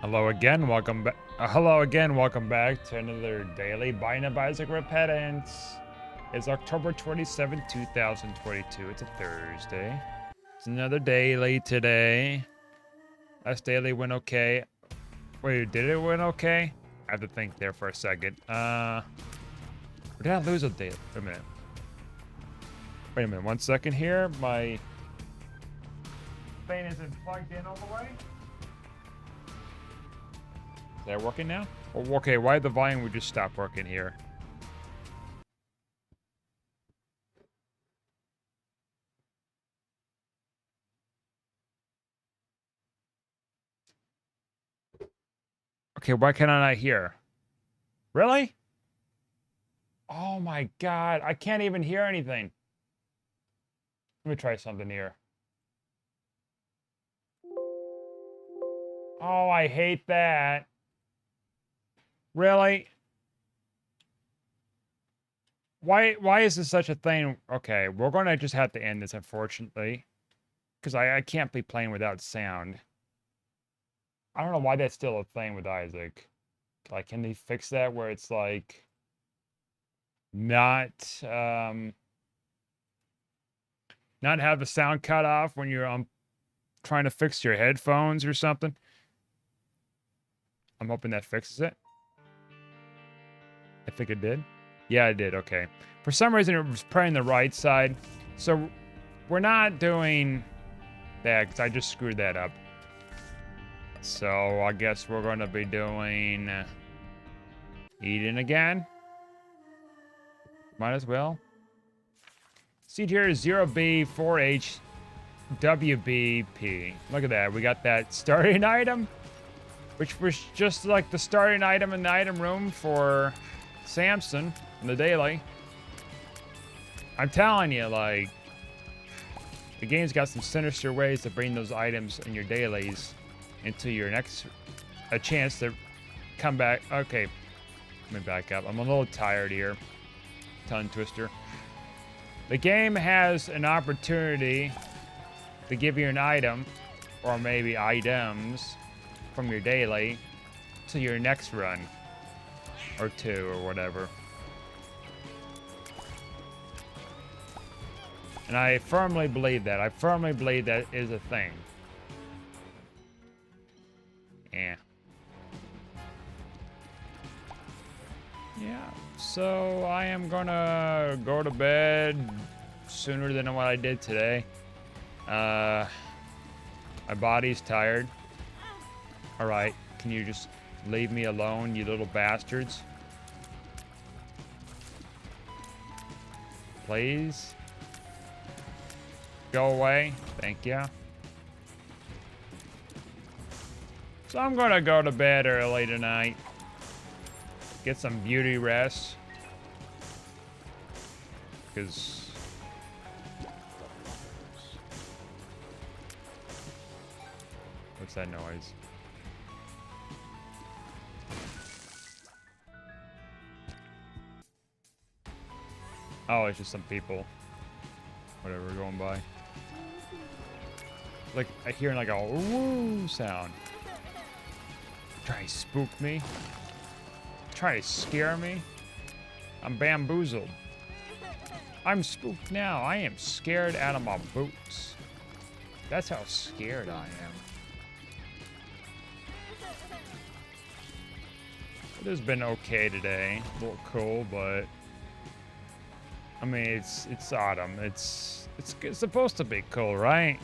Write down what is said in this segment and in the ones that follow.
Hello again, welcome back. Hello again, welcome back to another daily Binding of Isaac Repentance. It's October 27, 2022. It's a Thursday. It's another daily today. Last daily went okay. Wait, did it win okay? I have to think there for a second. Or did I lose a daily? Wait a minute. Wait a minute, 1 second here. My thing isn't plugged in all the way. Is that working now? Oh, okay, why the volume would just stop working here? Okay, why can I not hear? Really? Oh my god, I can't even hear anything. Let me try something here. Oh, I hate that. Really? Why is this such a thing? Okay, we're gonna just have to end this, unfortunately. Because I can't be playing without sound. I don't know why that's still a thing with Isaac. Like, can they fix that where it's like not not have the sound cut off when you're trying to fix your headphones or something? I'm hoping that fixes it. I think it did. Yeah, it did. Okay. For some reason, it was playing the right side. So we're not doing that because I just screwed that up. So I guess we're going to be doing Eden again. Might as well. Seed here is 0B4H WBP. Look at that. We got that starting item, which was just like the starting item in the item room for Samson in the daily. I'm telling you, like, the game's got some sinister ways to bring those items in your dailies into your next a chance to come back. Okay, let me back up. I'm a little tired here. Tongue twister. The game has an opportunity to give you an item, or maybe items, from your daily to your next run, or two, or whatever. And I firmly believe that. I firmly believe that is a thing. Yeah. Yeah. So I am gonna go to bed sooner than what I did today. My body's tired. Alright, can you just leave me alone, you little bastards? Please? Go away. Thank you. So I'm gonna go to bed early tonight. Get some beauty rest. Because... what's that noise? Oh, it's just some people. Whatever, going by. Like, I hear like a woo sound. Try to spook me. Try to scare me. I'm bamboozled. I'm spooked now. I am scared out of my boots. That's how scared I am. It has been okay today. A little cool, but I mean, it's autumn. It's supposed to be cool, right?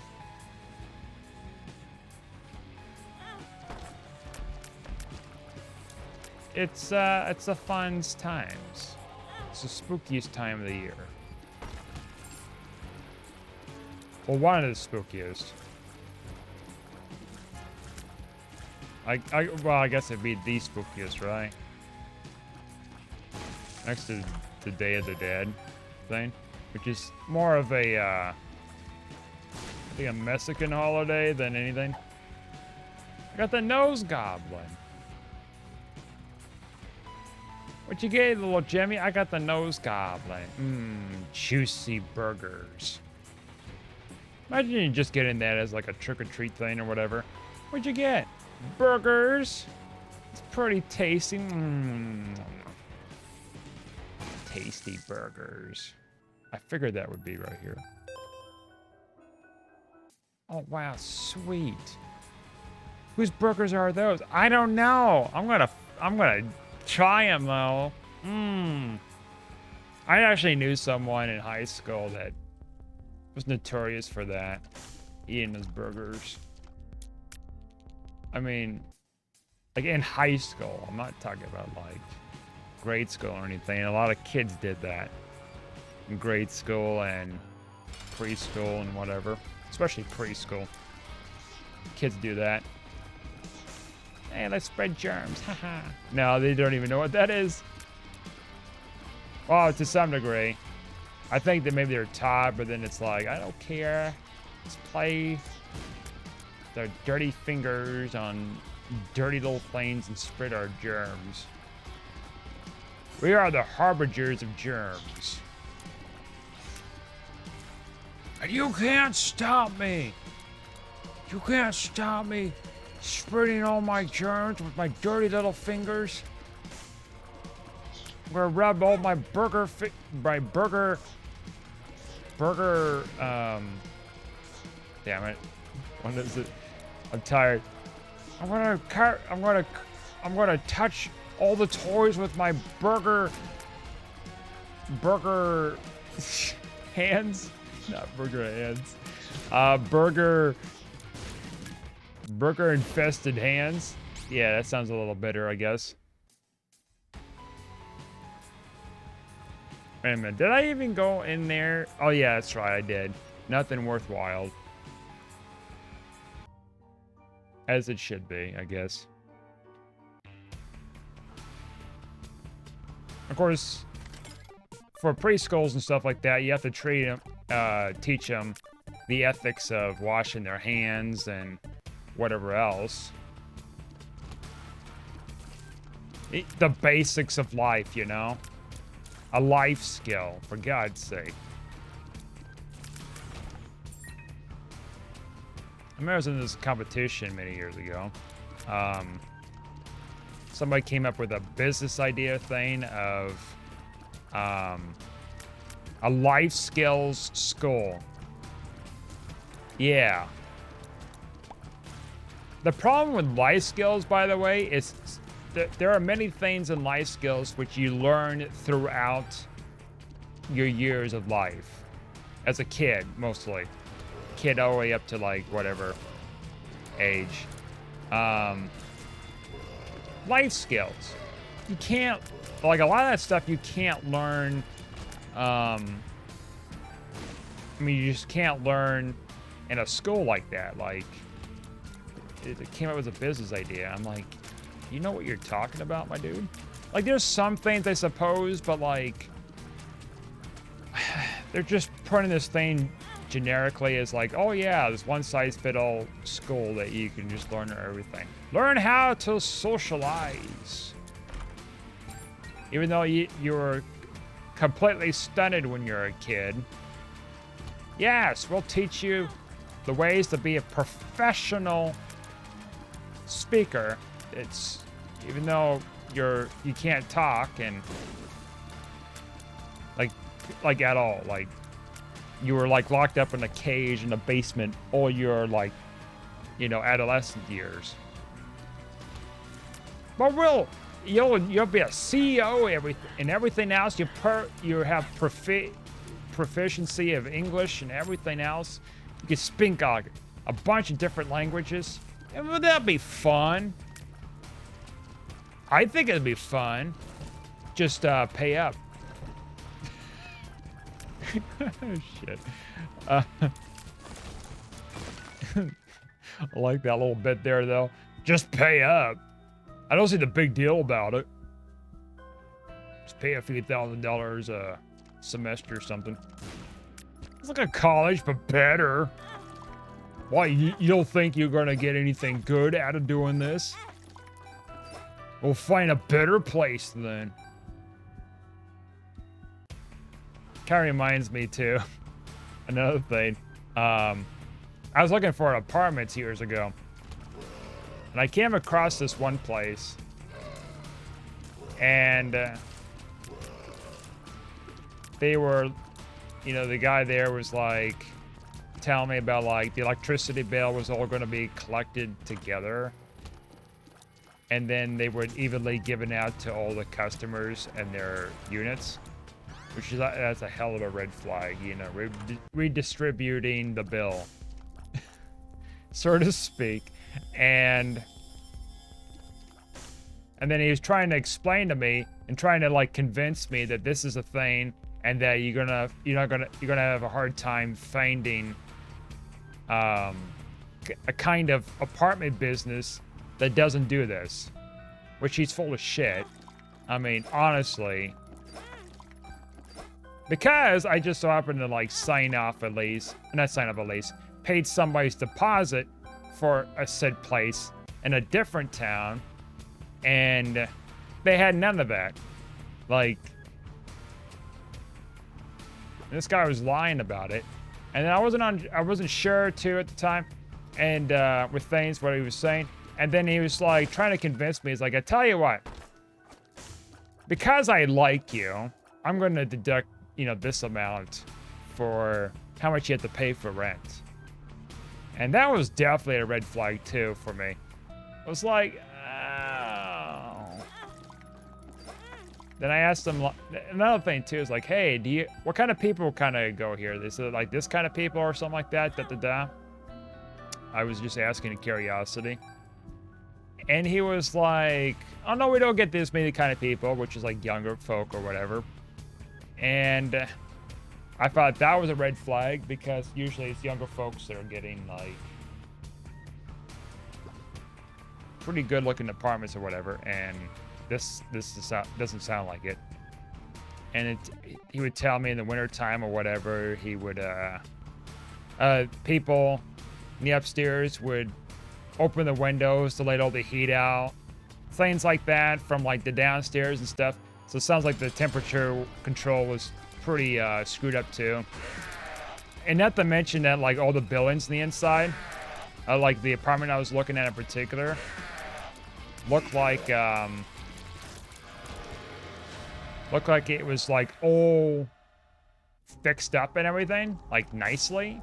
It's the fun times. It's the spookiest time of the year. Well, one of the spookiest. Well, I guess it'd be the spookiest, right? Next to the Day of the Dead thing, which is more of a, I think a Mexican holiday than anything. I got the nose goblin. What you get, little Jimmy? I got the nose goblin. Juicy burgers. Imagine you just getting that as like a trick-or-treat thing or whatever. What'd you get? burgers. It's pretty tasty. Tasty burgers. I figured that would be right here. Oh wow, sweet. Whose burgers are those? I don't know. I'm gonna try them though. I actually knew someone in high school that was notorious for that, eating his burgers. I mean, like in high school. I'm not talking about like grade school or anything. A lot of kids did that in grade school and preschool and whatever, especially preschool. Kids do that. Hey, let's spread germs. Haha. No, they don't even know what that is. Well, to some degree. I think that maybe they're taught, but then it's like, I don't care. Let's play their dirty fingers on dirty little planes and spread our germs. We are the harbingers of germs. And you can't stop me. You can't stop me spreading all my germs with my dirty little fingers. I'm gonna rub all my burger, damn it. What is it? I'm tired. I'm gonna touch all the toys with my burger hands. Not burger hands. Burger infested hands. Yeah, that sounds a little better, I guess. Wait a minute, did I even go in there? Oh yeah, that's right, I did. Nothing worthwhile. As it should be, I guess. Of course, for preschools and stuff like that, you have to teach them the ethics of washing their hands and whatever else. The basics of life, you know? A life skill, for God's sake. I remember I was in this competition many years ago. Somebody came up with a business idea thing of a life skills school. Yeah. The problem with life skills, by the way, is there are many things in life skills which you learn throughout your years of life. As a kid, mostly. Kid all the way up to like whatever age. Life skills. You can't, like a lot of that stuff you can't learn. I mean, you just can't learn in a school like that. Like, it came up with a business idea. I'm like, you know what you're talking about, my dude? Like, there's some things, I suppose, but like, they're just putting this thing generically as like, oh yeah, this one-size-fit-all school that you can just learn everything. Learn how to socialize. Even though you were completely stunted when you're a kid. Yes, we'll teach you the ways to be a professional speaker. It's, even though you can't talk and like at all, like you were like locked up in a cage in a basement all your like, you know, adolescent years. But you'll be a CEO and everything else. You have proficiency of English and everything else. You can speak a bunch of different languages. And would that be fun? I think it'd be fun. Just pay up. Shit. I like that little bit there, though. Just pay up. I don't see the big deal about it. Just pay a few $1,000s a semester or something. It's like a college, but better. Why, you don't think you're gonna get anything good out of doing this? We'll find a better place then. Kind of reminds me too. Another thing. I was looking for apartments years ago. And I came across this one place, and they were, you know, the guy there was like telling me about like the electricity bill was all going to be collected together, and then they were evenly given out to all the customers and their units, which is that's a hell of a red flag, you know, redistributing the bill, so to speak. And then he was trying to explain to me and trying to like convince me that this is a thing and that you're gonna have a hard time finding a kind of apartment business that doesn't do this, which he's full of shit. I mean, honestly, because I just so happened to like paid somebody's deposit for a said place in a different town, and they had none of that. Like, this guy was lying about it, and then I wasn't sure too at the time, and with things what he was saying, and then he was like trying to convince me. He's like, I tell you what, because I like you, I'm going to deduct, you know, this amount for how much you have to pay for rent. And that was definitely a red flag too for me. I was like, oh. Then I asked him, another thing too is like, hey, what kind of people kind of go here? Is it like this kind of people or something like that? I was just asking a curiosity. And he was like, oh no, we don't get this many kind of people, which is like younger folk or whatever. And I thought that was a red flag, because usually it's younger folks that are getting like pretty good looking apartments or whatever, and this doesn't sound like it. And he would tell me in the wintertime or whatever, he would people in the upstairs would open the windows to let all the heat out, things like that from like the downstairs and stuff. So it sounds like the temperature control was pretty screwed up too. And not to mention that like all the buildings on the inside, like the apartment I was looking at in particular, looked like it was like all fixed up and everything, like nicely.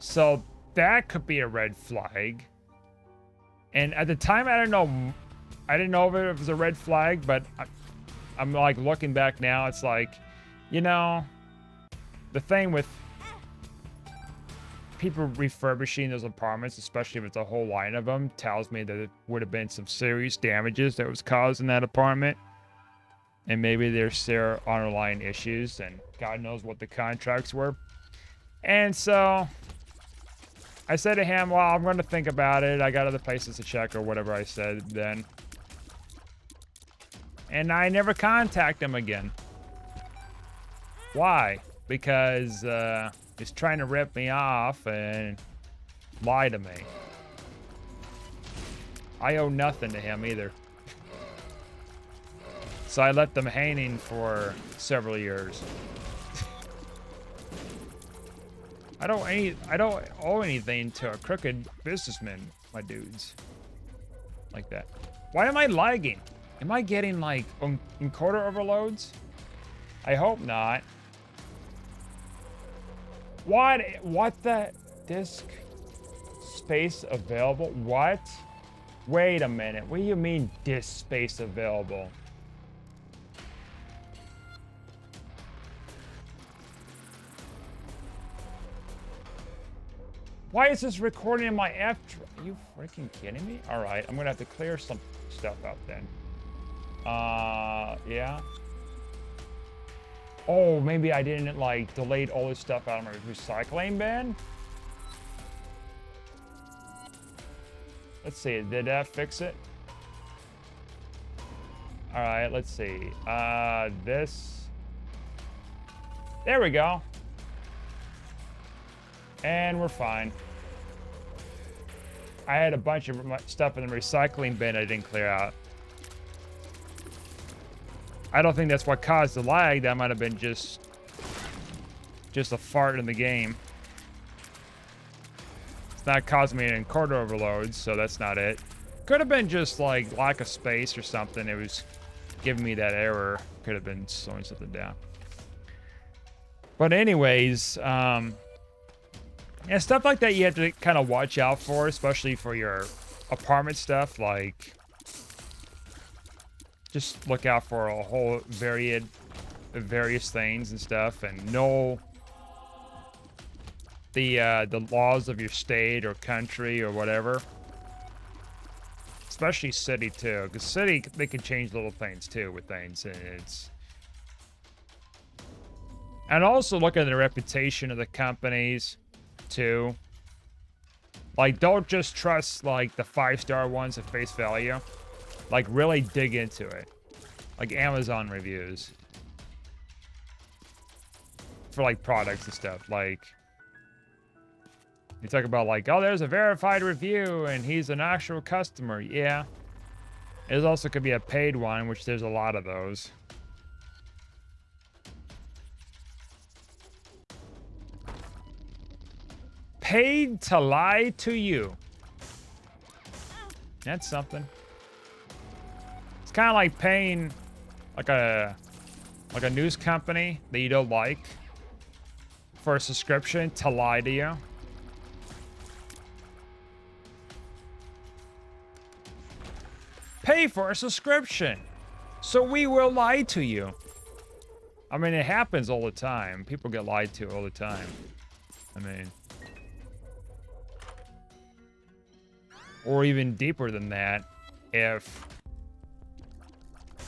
So that could be a red flag. And at the time, I didn't know if it was a red flag, but I'm like looking back now, it's like, you know, the thing with people refurbishing those apartments, especially if it's a whole line of them, tells me that it would have been some serious damages that was caused in that apartment. And maybe there's their underlying issues, and God knows what the contracts were. And so I said to him, well, I'm going to think about it. I got other places to check, or whatever I said then. And I never contact him again. Why? Because he's trying to rip me off and lie to me. I owe nothing to him either. So I left them hanging for several years. I don't owe anything to a crooked businessman, my dudes. Like that. Why am I lagging? Am I getting like encoder overloads? I hope not. What the disk space available? What? Wait a minute. What do you mean disk space available? Why is this recording in my F? Are you freaking kidding me? All right, I'm gonna have to clear some stuff out then. Yeah. Oh, maybe I didn't like delete all this stuff out of my recycling bin. Let's see, did that fix it? All right, let's see. This. There we go. And we're fine. I had a bunch of stuff in the recycling bin I didn't clear out. I don't think that's what caused the lag. That might have been just a fart in the game. It's not causing me an encoder overload, so that's not it. could have been just like lack of space or something. It was giving me that error. Could have been slowing something down. But anyways, yeah, stuff like that you have to kind of watch out for, especially for your apartment stuff. Like, just look out for a whole various things and stuff, and know the laws of your state or country or whatever. Especially city too, because city they can change little things too with things, and it's. And also look at the reputation of the companies too. Like, don't just trust like the 5-star ones at face value. Like, really dig into it. Like Amazon reviews for like products and stuff. Like, you talk about like, oh, there's a verified review and he's an actual customer. Yeah. It also could be a paid one, which there's a lot of those. Paid to lie to you. That's something. It's kind of like paying like a news company that you don't like for a subscription to lie to you. Pay for a subscription, so we will lie to you. I mean, it happens all the time. People get lied to all the time. I mean, or even deeper than that, if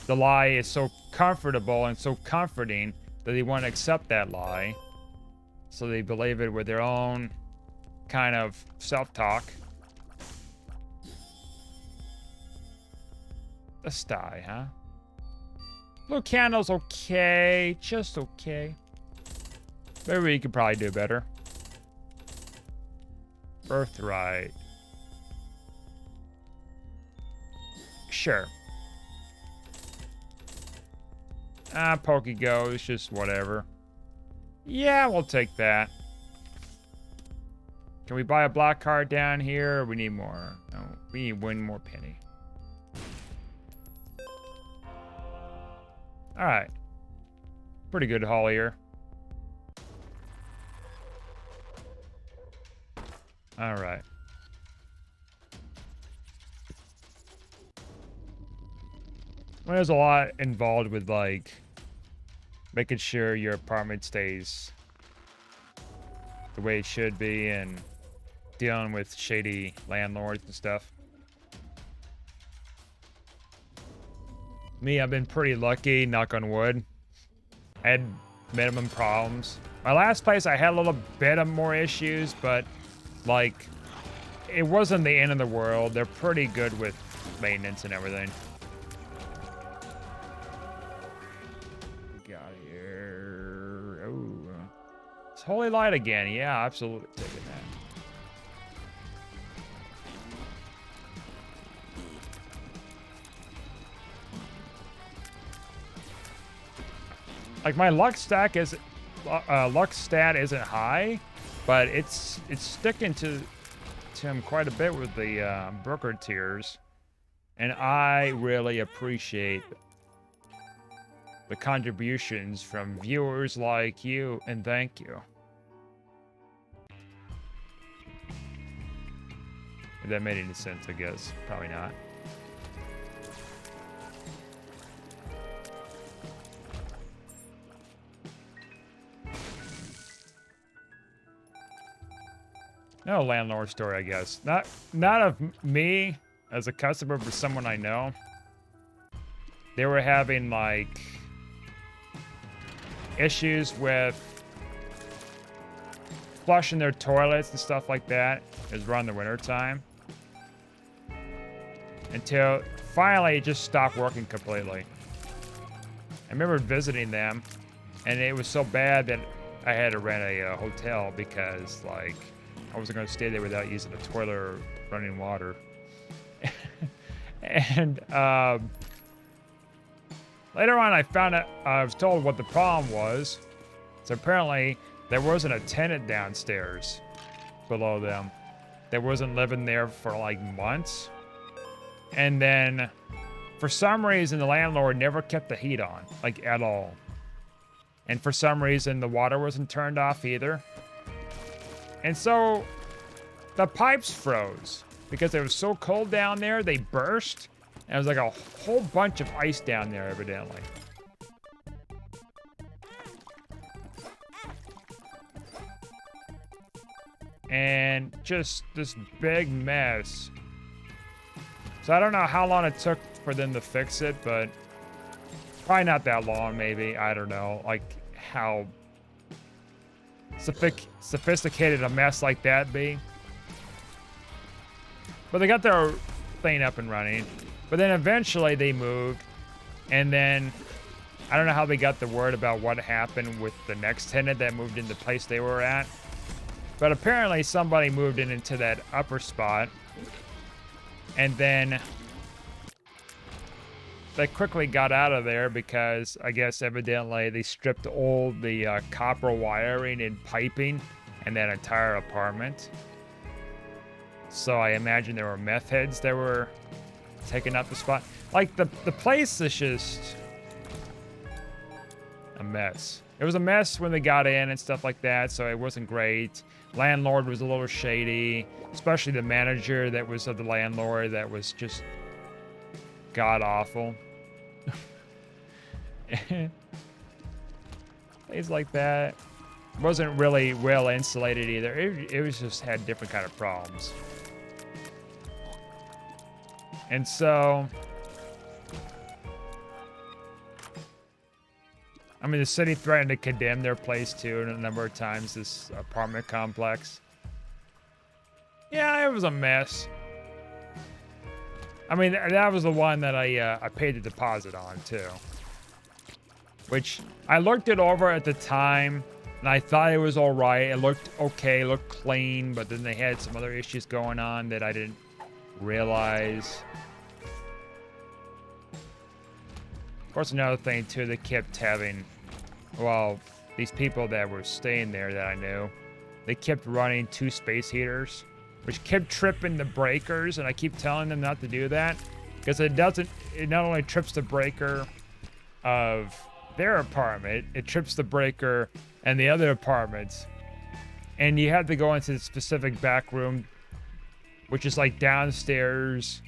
the lie is so comfortable and so comforting that they want to accept that lie, so they believe it with their own kind of self-talk. A sty, huh? Blue candle's okay, just okay. Maybe we could probably do better. Birthright. Sure. Pokego is just whatever. Yeah, we'll take that. Can we buy a black card down here? Or we need more. No, we need one more penny. Alright. Pretty good haul here. Alright. Well, there's a lot involved with, like, making sure your apartment stays the way it should be and dealing with shady landlords and stuff. Me, I've been pretty lucky, knock on wood. I had minimum problems. My last place, I had a little bit of more issues, but, like, it wasn't the end of the world. They're pretty good with maintenance and everything. Got here. Oh, it's Holy Light again. Yeah, absolutely taking that. Like, my luck stat isn't high, but it's sticking to him quite a bit with the broker tiers, and I really appreciate the contributions from viewers like you, and thank you. If that made any sense, I guess. Probably not. No landlord story, I guess. Not of me as a customer, but someone I know. They were having, like, issues with flushing their toilets and stuff like that. It was around the winter time. Until finally it just stopped working completely. I remember visiting them, and it was so bad that I had to rent a hotel because, like, I wasn't going to stay there without using a toilet or running water. And later on, I found out, I was told what the problem was. So apparently, there wasn't a tenant downstairs below them. That wasn't living there for like months. And then, for some reason, the landlord never kept the heat on, like, at all. And for some reason, the water wasn't turned off either. And so, the pipes froze. Because it was so cold down there, they burst. And it was like a whole bunch of ice down there, evidently. And just this big mess. So I don't know how long it took for them to fix it, but probably not that long, maybe. I don't know, like how sophisticated a mess like that be. But they got their thing up and running. But then eventually they moved, and then I don't know how they got the word about what happened with the next tenant that moved into the place they were at. But apparently somebody moved into that upper spot, and then they quickly got out of there because I guess evidently they stripped all the copper wiring and piping in that entire apartment. So I imagine there were meth heads that were taking up the spot. Like the place is just a mess. It was a mess when they got in and stuff like that, so it wasn't great. Landlord was a little shady, especially the manager that was of the landlord that was just god awful. Things like that. Wasn't really well insulated either. It was just had different kind of problems. And so, I mean, the city threatened to condemn their place too a number of times, this apartment complex. Yeah, it was a mess. I mean, that was the one that I paid the deposit on too. Which, I looked it over at the time, and I thought it was alright. It looked okay, looked clean, but then they had some other issues going on that I didn't realize. Of course, another thing too, they kept having, well, these people that were staying there that I knew, they kept running 2 space heaters, which kept tripping the breakers, and I keep telling them not to do that, because it not only trips the breaker of their apartment, it trips the breaker and the other apartments, and you have to go into the specific back room, which is like downstairs.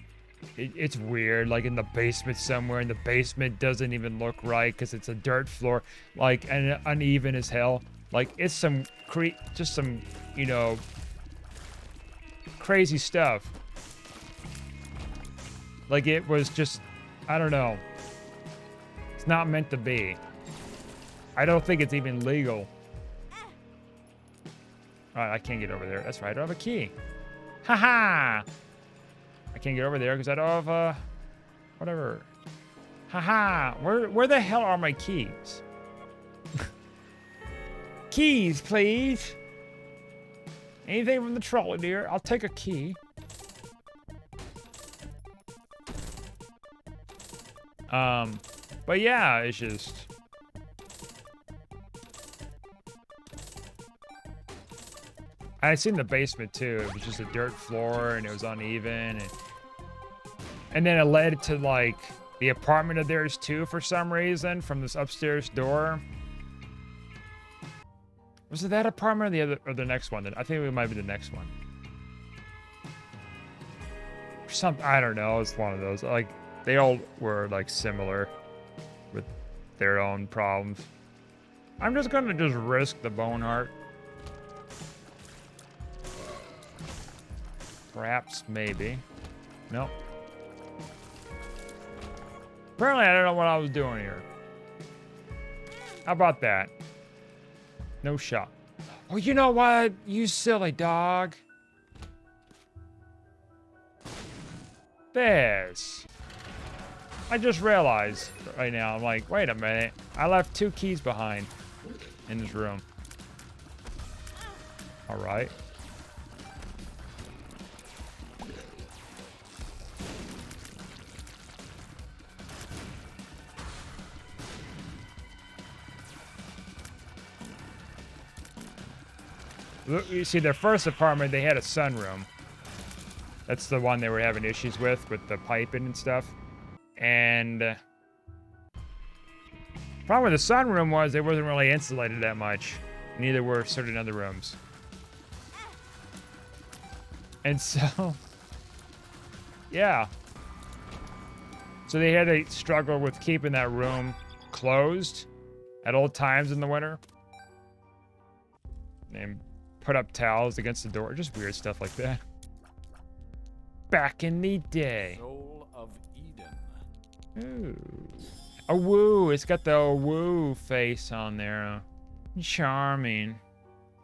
It's weird, like in the basement somewhere, and the basement doesn't even look right because it's a dirt floor, like, and uneven as hell. Like, it's just some, you know, crazy stuff. Like, it was just, I don't know. It's not meant to be. I don't think it's even legal. Alright, I can't get over there. That's right, I don't have a key. Haha! I can't get over there because I don't have, whatever. Haha! Where the hell are my keys? Keys, please! Anything from the trolley, dear? I'll take a key. But yeah, it's just... I seen the basement too. It was just a dirt floor and it was uneven, and then it led to like the apartment of theirs too for some reason from this upstairs door. Was it that apartment or the next one? I think it might be the next one. I don't know. It's one of those. Like they all were like similar with their own problems. I'm just gonna risk the bone heart. Perhaps, maybe. Nope. Apparently, I don't know what I was doing here. How about that? No shot. Oh, you know what? You silly dog. This. I just realized right now, I'm like, wait a minute. I left 2 keys behind in this room. All right. Look, you see, their first apartment, they had a sunroom. That's the one they were having issues with the piping and stuff. And problem with the sunroom was it wasn't really insulated that much. Neither were certain other rooms. And so, yeah. So they had to struggle with keeping that room closed at all times in the winter. And put up towels against the door. Just weird stuff like that. Back in the day. Soul of Eden. Ooh. A woo. It's got the woo face on there. Charming.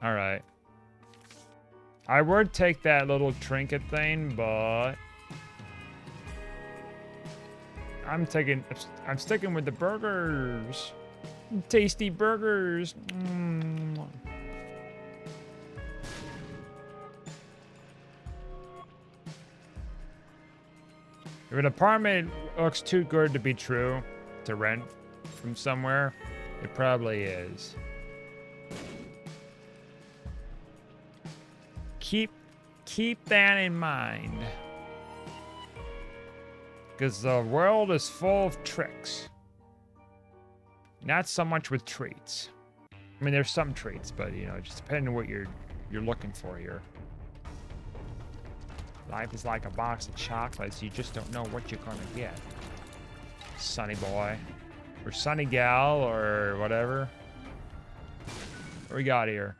All right. I would take that little trinket thing, but I'm sticking with the burgers. Tasty burgers. If an apartment looks too good to be true to rent from somewhere, it probably is. Keep that in mind. Because the world is full of tricks. Not so much with treats. I mean, there's some treats, but you know, just depending on what you're looking for here. Life is like a box of chocolates. You just don't know what you're gonna get. Sunny boy. Or sunny gal, or whatever. What we got here?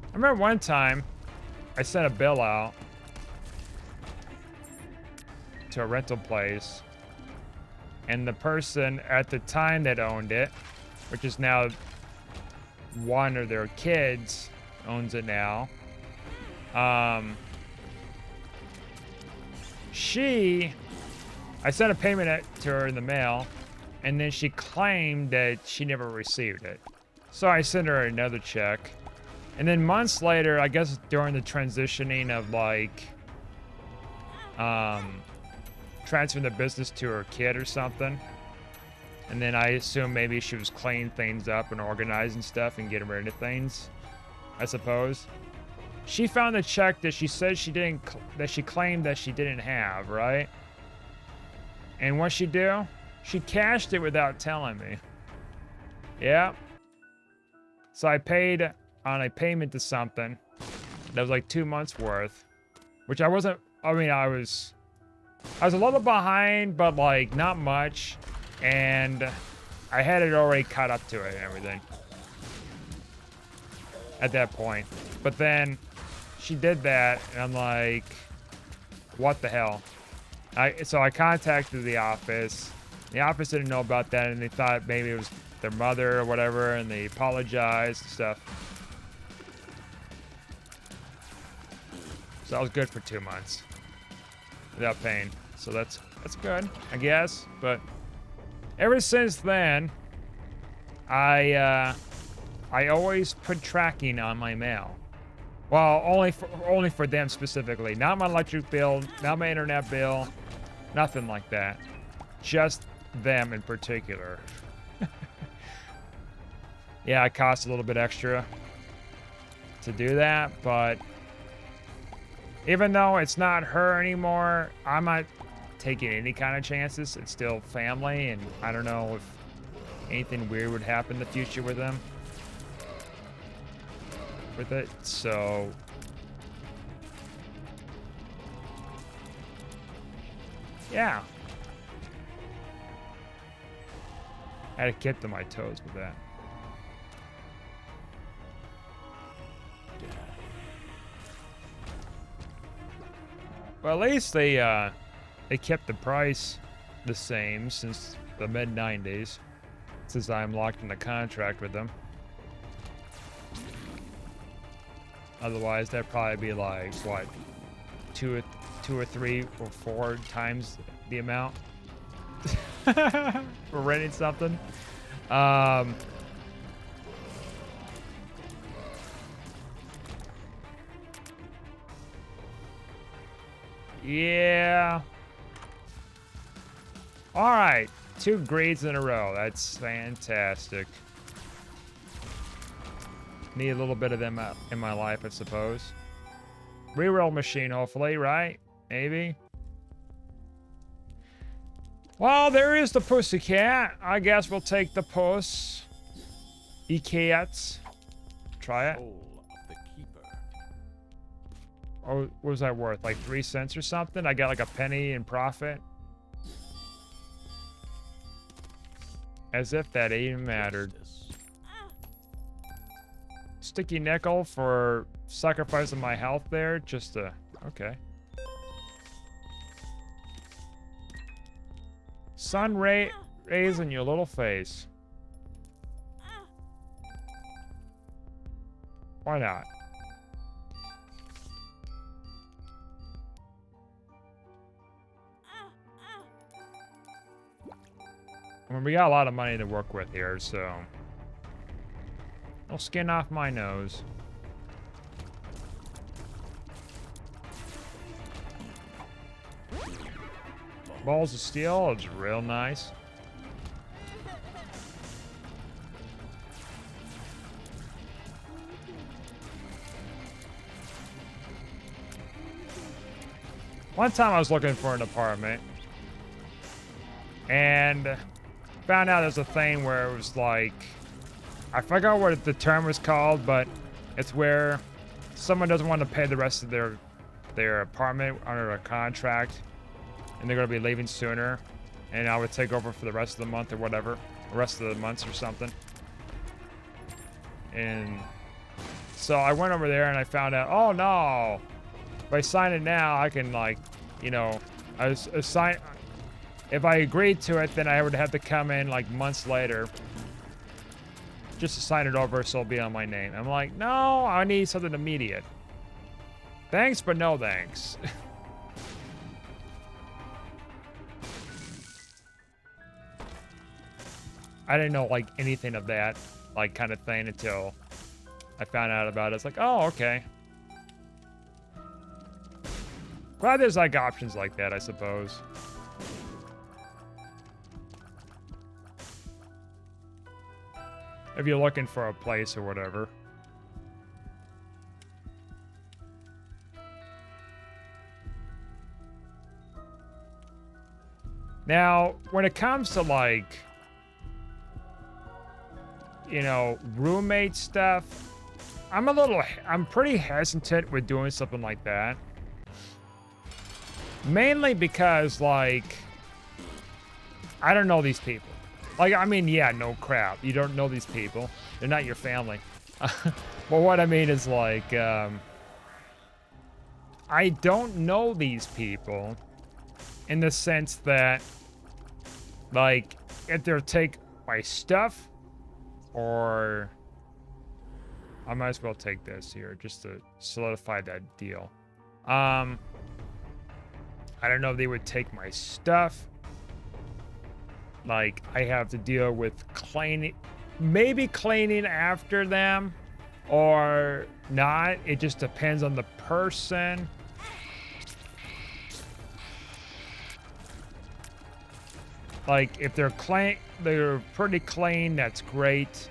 I remember one time I sent a bill out to a rental place, and the person at the time that owned it, which is now one of their kids owns it now, I sent a payment to her in the mail, and then she claimed that she never received it. So I sent her another check. And then months later, I guess during the transitioning of like transferring the business to her kid or something, and then I assume maybe she was cleaning things up and organizing stuff and getting rid of things, I suppose. She found the check that she said that she claimed that she didn't have, right? And what she do? She cashed it without telling me. Yeah. So I paid on a payment to something that was like 2 months worth, which I was a little behind, but like not much, and I had it already caught up to it and everything at that point. But then she did that, and I'm like, what the hell? So I contacted the office. The office didn't know about that, and they thought maybe it was their mother or whatever, and they apologized and stuff. So I was good for 2 months without paying. So that's good, I guess. But ever since then, I always put tracking on my mail. Well, only for them specifically. Not my electric bill, not my internet bill, nothing like that. Just them in particular. Yeah, it costs a little bit extra to do that, but even though it's not her anymore, I'm not taking any kind of chances. It's still family, and I don't know if anything weird would happen in the future with them. With it, so yeah. I had to keep to my toes with that. Well, at least they kept the price the same since the mid-90s, since I'm locked in a contract with them. Otherwise, that'd probably be like, what, two or three or four times the amount for renting something. Yeah. All right. 2 grades in a row. That's fantastic. Need a little bit of them in my life, I suppose. Reroll machine, hopefully, right? Maybe. Well, there is the pussycat. I guess we'll take the puss. E-cats. Try it. Oh, what was that worth? Like 3 cents or something? I got like a penny in profit. As if that even mattered. Sticky nickel for sacrificing my health there. Just to... Okay. Sun rays in your little face. Why not? I mean, we got a lot of money to work with here, so... No skin off my nose. Balls of steel is real nice. One time I was looking for an apartment and found out there's a thing where it was like, I forgot what the term was called, but it's where someone doesn't want to pay the rest of their apartment under a contract, and they're going to be leaving sooner, and I would take over for the rest of the month or whatever, the rest of the months or something. And so I went over there and I found out, oh no, if I sign it now, I can, like, you know, if I agreed to it, then I would have to come in like months later just to sign it over so it'll be on my name. I'm like, no, I need something immediate. Thanks, but no thanks. I didn't know like anything of that like kind of thing until I found out about it. It's like, oh, okay. Glad there's like options like that, I suppose. If you're looking for a place or whatever. Now, when it comes to like, you know, roommate stuff, I'm pretty hesitant with doing something like that. Mainly because, like, I don't know these people. Like, I mean, yeah, no crap. You don't know these people. They're not your family. But what I mean is, like, I don't know these people in the sense that, like, if they'll take my stuff, or I might as well take this here just to solidify that deal. I don't know if they would take my stuff. Like, I have to deal with cleaning, maybe cleaning after them, or not. It just depends on the person. Like, if they're pretty clean, that's great.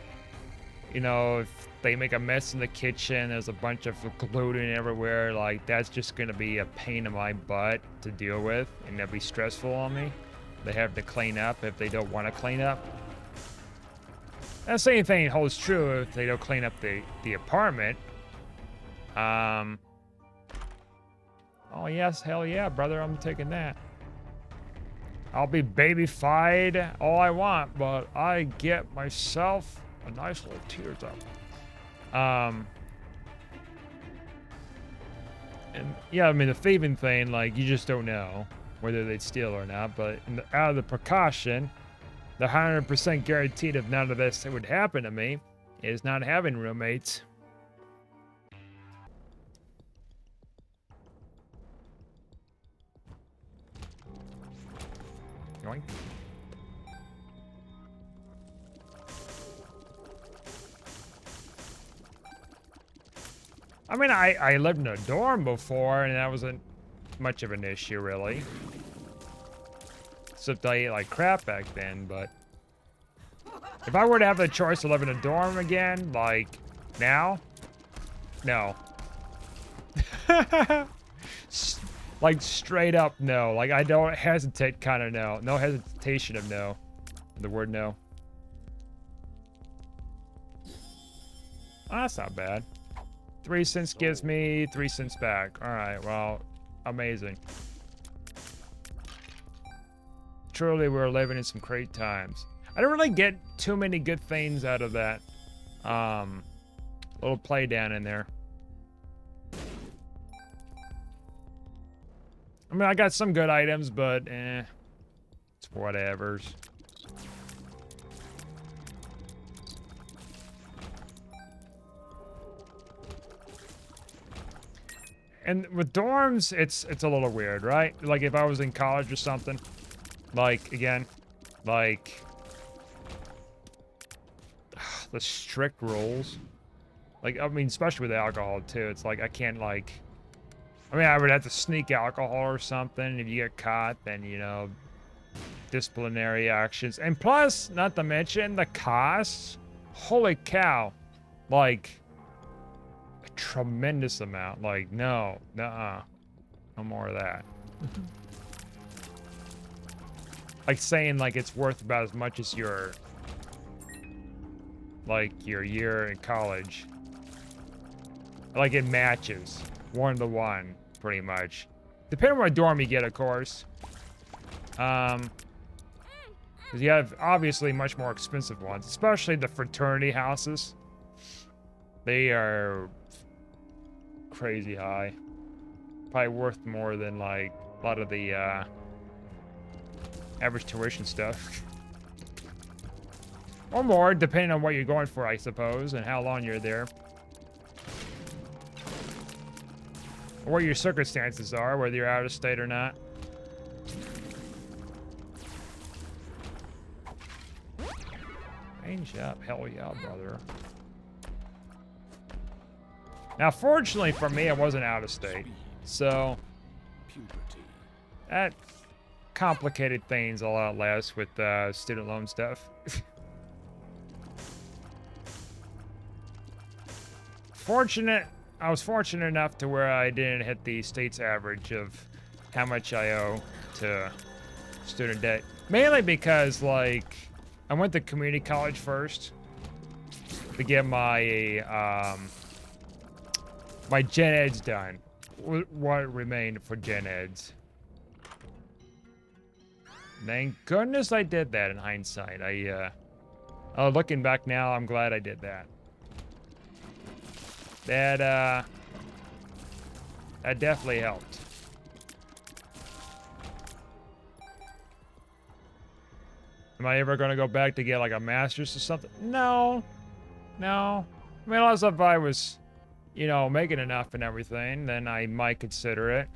You know, if they make a mess in the kitchen, there's a bunch of gluten everywhere, like, that's just gonna be a pain in my butt to deal with, and that'll be stressful on me. They have to clean up if they don't want to clean up. And the same thing holds true if they don't clean up the apartment. Oh yes, hell yeah, brother, I'm taking that. I'll be baby-fied all I want, but I get myself a nice little tears up. And yeah, I mean, the thieving thing, like, you just don't know whether they'd steal or not, but out of the precaution, the 100% guaranteed of none of this would happen to me is not having roommates. Yoink. I mean, I lived in a dorm before, and that wasn't much of an issue, really. Except I ate like crap back then, but if I were to have the choice to live in a dorm again, like now, no. Like straight up no. Like I don't hesitate, kind of no. No hesitation of no. The word no. Oh, that's not bad. 3 cents gives me 3 cents back. All right, well, amazing. Truly, we're living in some great times. I don't really get too many good things out of that little play down in there. I mean, I got some good items, but it's whatevers. And with dorms, it's a little weird, right? Like if I was in college or something, like again, like the strict rules. Like I mean, especially with alcohol too. It's like I can't like. I mean, I would have to sneak alcohol or something. If you get caught, then you know, disciplinary actions. And plus, not to mention the costs. Holy cow! Like. Tremendous amount. Like, no, nuh-uh. No more of that. Like saying like it's worth about as much as your year in college. Like it matches 1-to-1 pretty much. Depending on what dorm you get, of course. Because you have obviously much more expensive ones, especially the fraternity houses. They are crazy high. Probably worth more than like a lot of the average tuition stuff. Or more, depending on what you're going for, I suppose, and how long you're there. Or what your circumstances are, whether you're out of state or not. Range up, hell yeah, brother. Now, fortunately for me, I wasn't out of state, so that complicated things a lot less with student loan stuff. I was fortunate enough to where I didn't hit the state's average of how much I owe to student debt. Mainly because, like, I went to community college first to get my my gen eds done. What remained for gen eds. Thank goodness I did that in hindsight. Looking back now, I'm glad I did that. That definitely helped. Am I ever gonna go back to get like a master's or something? No. No. I mean, unless if I was, you know, making enough and everything, then I might consider it.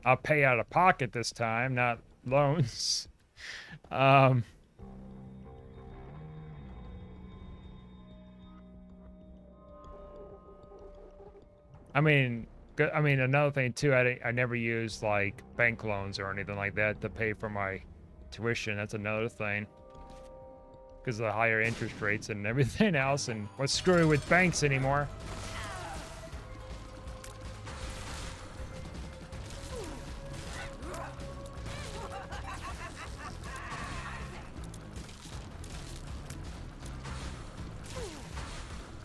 I'll pay out of pocket this time, not loans. I mean, another thing too, I never used like bank loans or anything like that to pay for my tuition. That's another thing. Because of the higher interest rates and everything else, and what's screwy with banks anymore.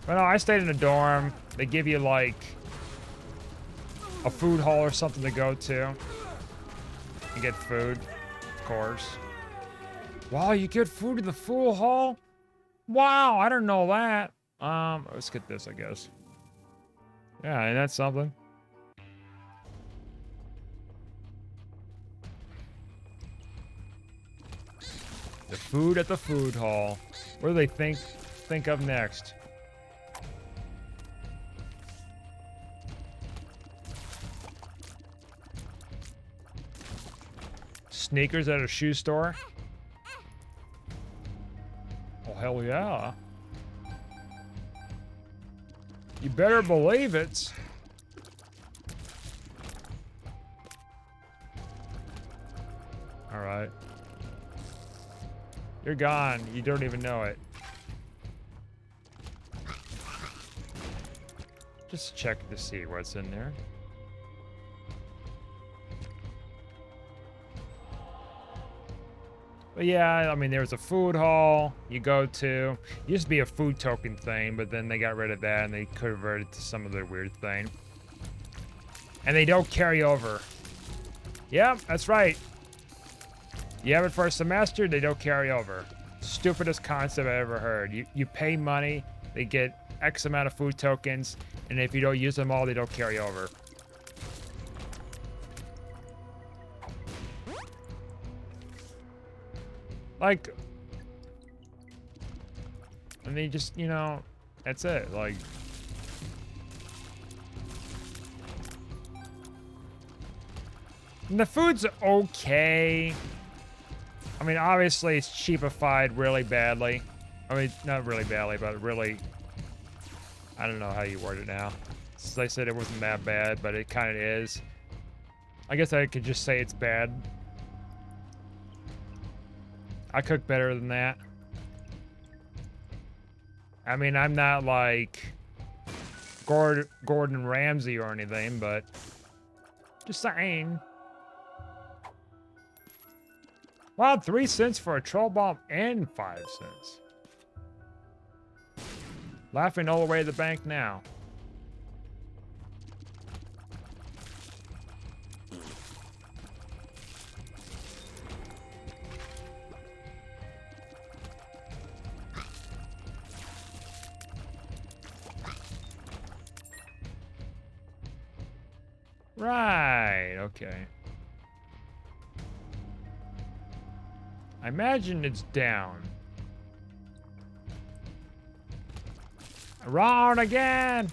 But no, I stayed in a dorm. They give you like a food hall or something to go to. You get food, of course. Wow, you get food in the food hall? Wow, I didn't know that. Let's get this, I guess. Yeah, and that's something. The food at the food hall. What do they think of next? Sneakers at a shoe store? Oh, hell yeah. You better believe it. All right. You're gone. You don't even know it. Just check to see what's in there. But yeah, I mean, there's a food hall you go to. It used to be a food token thing, but then they got rid of that and they converted to some other weird thing. And they don't carry over. Yep, that's right. You have it for a semester, they don't carry over. Stupidest concept I ever heard. You pay money, they get X amount of food tokens, and if you don't use them all, they don't carry over. Like, and they just, you know, that's it. Like, and the food's okay. I mean, obviously it's cheapified really badly. I mean, not really badly, but really, I don't know how you word it now. Since I said it wasn't that bad, but it kind of is. I guess I could just say it's bad. I cook better than that. I mean, I'm not like Gordon Ramsay or anything, but just saying. Wow, 3 cents for a troll bomb and 5 cents. Laughing all the way to the bank now. Right, okay. I imagine it's down. Wrong again!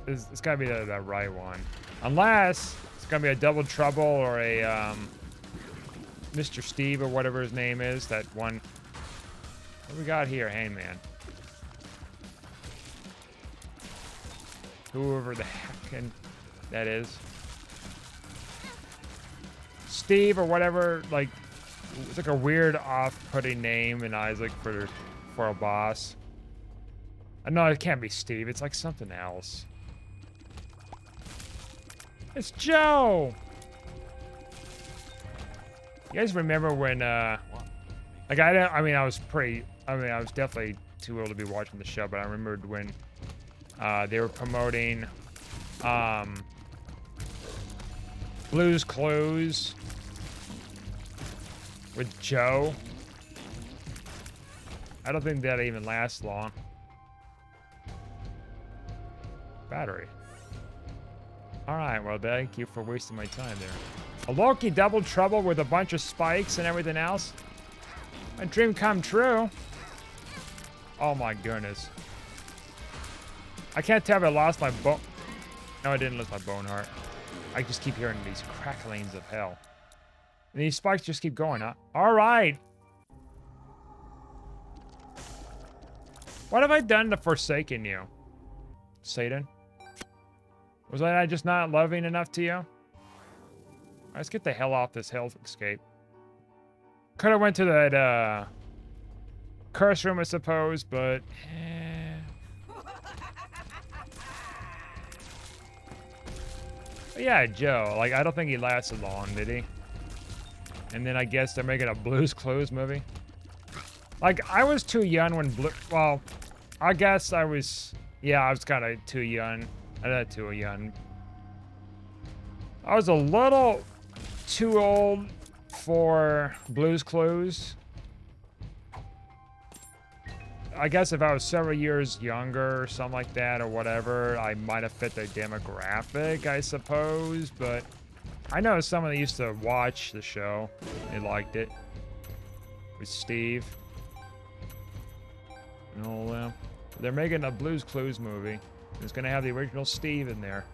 It's gotta be the right one. Unless it's gonna be a Double Trouble or a, Mr. Steve or whatever his name is, that one. What do we got here, Hangman? Whoever the heck that is. Steve or whatever, like, it's like a weird off-putting name in Isaac for a boss. No, it can't be Steve. It's like something else. It's Joe! You guys remember when, like, I was definitely too old to be watching the show, but I remembered when, they were promoting, Blue's Clues with Joe. I don't think that even lasts long. Battery. Alright, well, thank you for wasting my time there. A Loki Double Trouble with a bunch of spikes and everything else. My dream come true. Oh my goodness. I can't tell if I lost my bone. No, I didn't lose my bone heart. I just keep hearing these cracklings of hell. And these spikes just keep going, huh? Alright. What have I done to forsaken you? Satan? Was I just not loving enough to you? Let's get the hell off this hellscape. Could have went to that, curse room, I suppose, but... But yeah, Joe. Like, I don't think he lasted long, did he? And then I guess they're making a Blue's Clues movie. Like, I was too young when well, I guess I was... Yeah, I was kind of too young. Not too young. I was a little too old for Blue's Clues. I guess if I was several years younger or something like that or whatever, I might have fit the demographic, I suppose. But I know someone that used to watch the show. They liked it. With Steve. And all them. They're making a Blue's Clues movie. It's going to have the original Steve in there.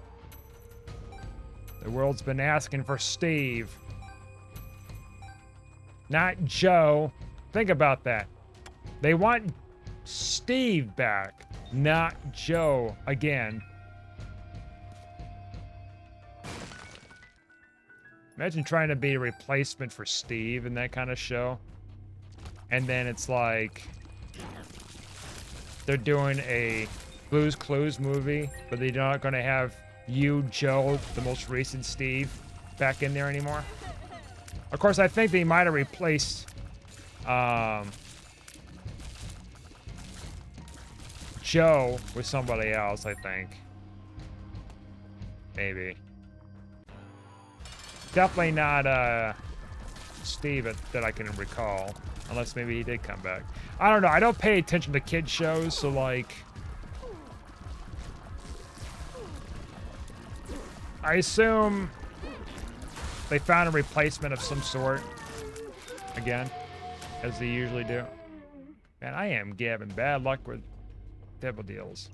The world's been asking for Steve. Not Joe. Think about that. They want Steve back, not Joe again. Imagine trying to be a replacement for Steve in that kind of show. And then it's like they're doing a Blue's Clues movie, but they're not going to have you, Joe, the most recent Steve, back in there anymore. Of course, I think they might have replaced Joe with somebody else, I think. Maybe. Definitely not Steve that I can recall. Unless maybe he did come back. I don't know. I don't pay attention to kid shows, so like... I assume they found a replacement of some sort. Again, as they usually do. Man, I am having bad luck with devil deals.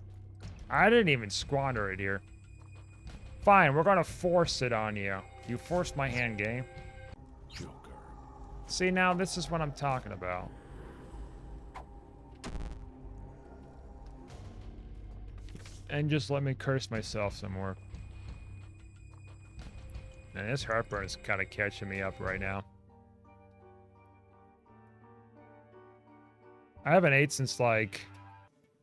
I didn't even squander it here. Fine, we're gonna force it on you. You forced my hand game. Joker. See, now this is what I'm talking about. And just let me curse myself some more. And this heartburn is kind of catching me up right now. I haven't ate since like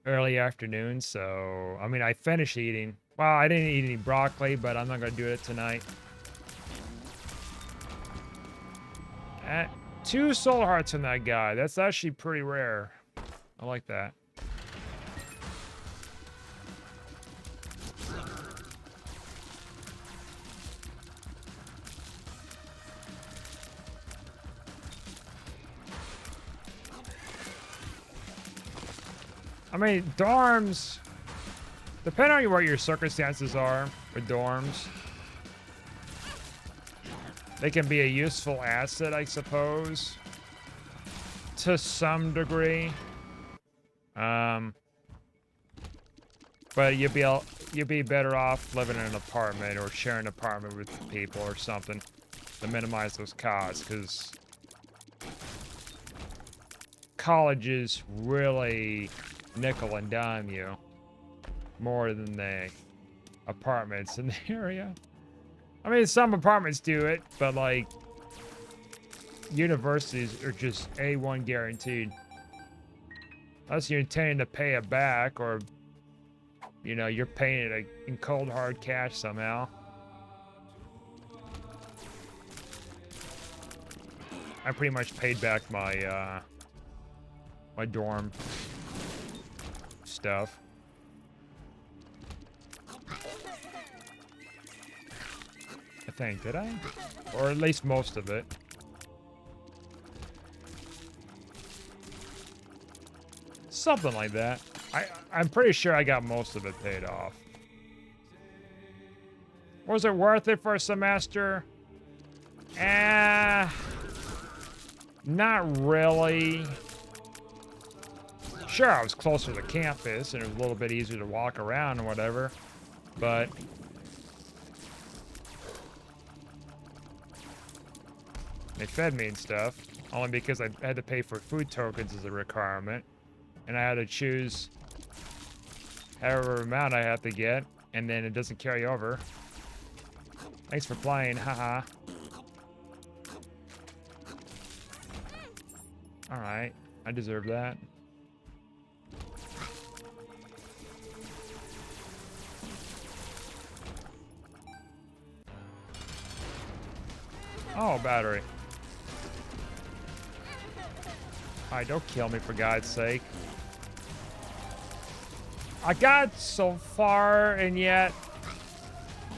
early afternoon, so I mean I finished eating. Well, I didn't eat any broccoli, but I'm not gonna do it tonight. 2 soul hearts in that guy. That's actually pretty rare. I like that. I mean, dorms, depending on what your circumstances are with dorms, they can be a useful asset, I suppose, to some degree. But you'd be better off living in an apartment or sharing an apartment with people or something to minimize those costs, because colleges really nickel and dime you more than the apartments in the area. I mean, some apartments do it, but like universities are just A1 guaranteed. Unless you're intending to pay it back, or you know, you're paying it in cold hard cash somehow. I pretty much paid back my my dorm stuff. I think, did I? Or at least most of it. Something like that. I'm pretty sure I got most of it paid off. Was it worth it for a semester? Not really. Sure, I was closer to campus and it was a little bit easier to walk around and whatever, but they fed me and stuff, only because I had to pay for food tokens as a requirement, and I had to choose however amount I have to get, and then it doesn't carry over. Thanks for playing, haha. Alright, I deserve that. Oh, battery. Alright, don't kill me for God's sake. I got so far, and yet,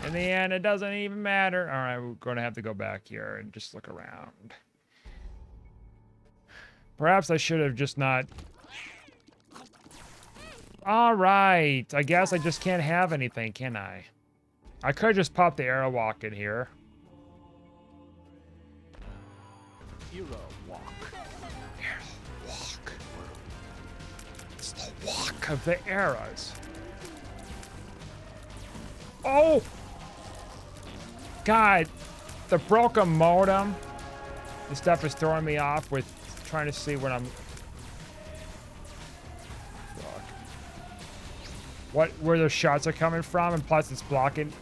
in the end, it doesn't even matter. Alright, we're going to have to go back here and just look around. Perhaps I should have just not... Alright, I guess I just can't have anything, can I? I could just pop the arrow walk in here. Hero walk. Walk. It's the walk of the arrows. Oh! God, the broken modem. This stuff is throwing me off with trying to see what I'm... Fuck. Where those shots are coming from, and plus it's blocking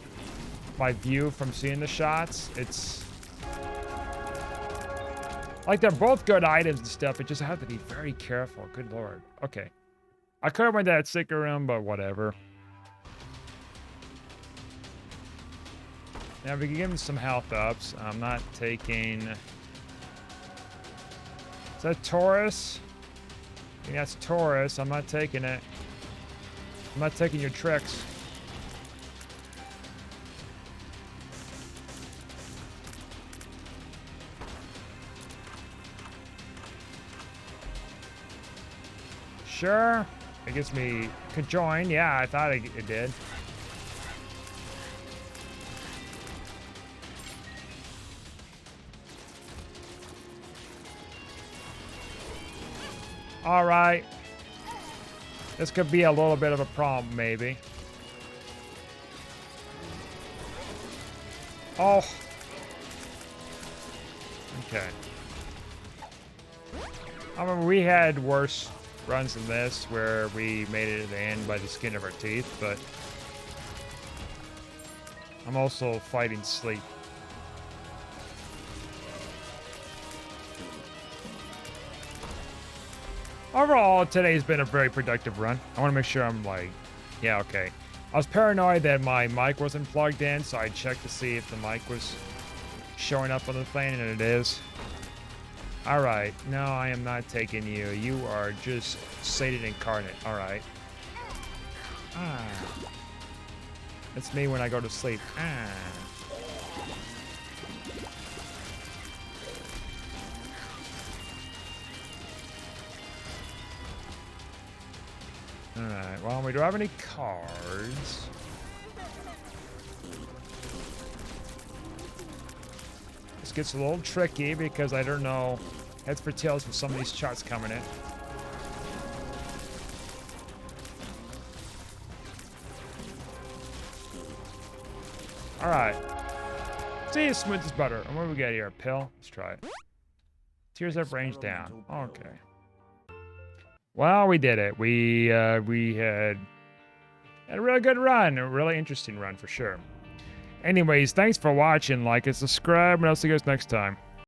my view from seeing the shots. It's Like, they're both good items and stuff. It just have to be very careful. Good lord. Okay. I could have went that sticker room, but whatever. Now, we can give him some health ups. I'm not taking... Is that Taurus? I think that's Taurus. I'm not taking it. I'm not taking your tricks. Sure. It gives me conjoin. Yeah, I thought it did. All right. This could be a little bit of a problem, maybe. Oh. Okay. I mean, we had worse runs than this where we made it at the end by the skin of our teeth, but I'm also fighting sleep. Overall, today's been a very productive run. I want to make sure I'm like, yeah, okay. I was paranoid that my mic wasn't plugged in, so I checked to see if the mic was showing up on the thing, and it is. All right. No, I am not taking you. You are just Satan incarnate. All right. Ah. That's me when I go to sleep. Ah. All right. Well, we don't have any cards. This gets a little tricky because I don't know heads for tails with some of these shots coming in. All right. See, smooth is butter. And what do we got here? A pill? Let's try it. Tears up, range down. Okay. Well, we did it. We had a really good run. A really interesting run for sure. Anyways, thanks for watching. Like and subscribe, and I'll see you guys next time.